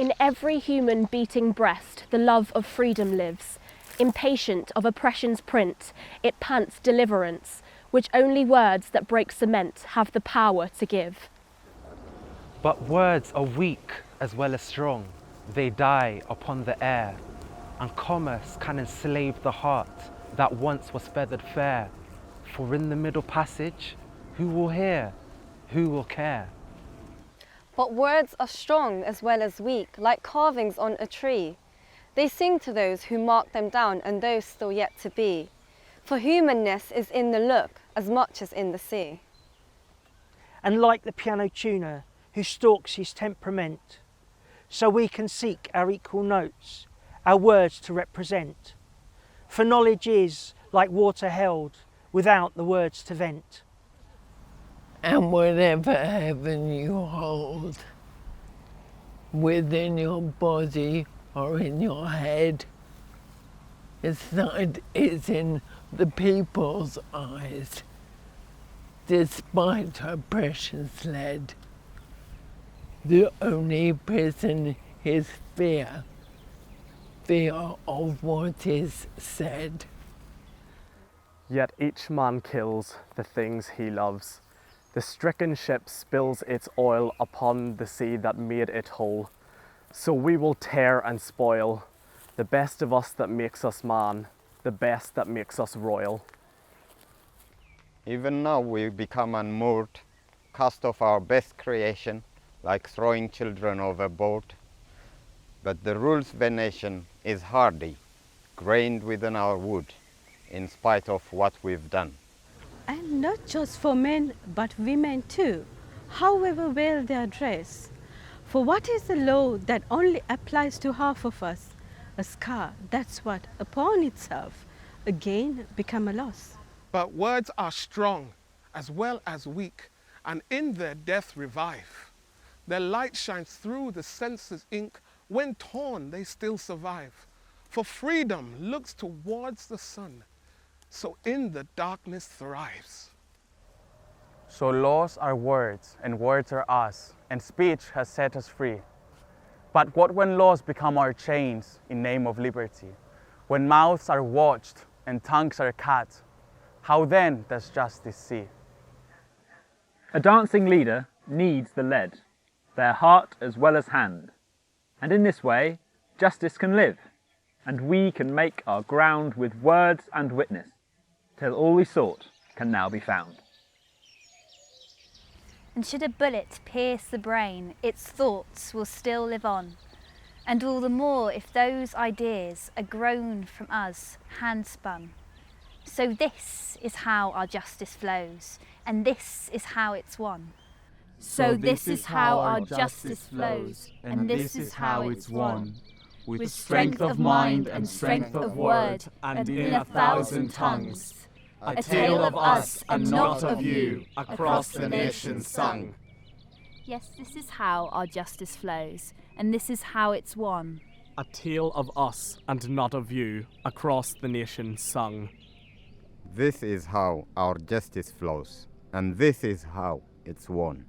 In every human beating breast, the love of freedom lives. Impatient of oppression's print, it pants deliverance, which only words that break cement have the power to give. But words are weak as well as strong. They die upon the air, and commerce can enslave the heart that once was feathered fair. For in the middle passage, who will hear? Who will care? But words are strong as well as weak, like carvings on a tree. They sing to those who mark them down and those still yet to be. For humanness is in the look as much as in the sea. And like the piano tuner who stalks his temperament, so we can seek our equal notes, our words to represent. For knowledge is like water held without the words to vent. And whatever heaven you hold within your body or in your head, its light is in the people's eyes, despite oppression's lead. The only prison is fear, fear of what is said. Yet each man kills the things he loves. The stricken ship spills its oil upon the sea that made it whole. So we will tear and spoil the best of us that makes us man, the best that makes us royal. Even now we become unmoored, cast off our best creation, like throwing children overboard. But the rule's venation is hardy, grained within our wood, in spite of what we've done. And not just for men, but women too, however well they are dressed. For what is the law that only applies to half of us? A scar, that's what, upon itself, again become a loss. But words are strong as well as weak, and in their death revive. Their light shines through the senses' ink. When torn, they still survive. For freedom looks towards the sun, so in the darkness thrives. So laws are words, and words are us, and speech has set us free. But what when laws become our chains in name of liberty? When mouths are watched and tongues are cut, how then does justice see? A dancing leader needs the led, their heart as well as hand. And in this way, justice can live, and we can make our ground with words and witness, till all we sought can now be found. And should a bullet pierce the brain, its thoughts will still live on, and all the more if those ideas are grown from us, hand-spun. So this is how our justice flows, and this is how it's won. So this is how our justice flows, and this is how it's won. With strength of mind and strength of word, and in 1,000 tongues. A tale of us and not of you, across the nation sung. Yes, this is how our justice flows, and this is how it's won. A tale of us and not of you, across the nation sung. This is how our justice flows, and this is how it's won.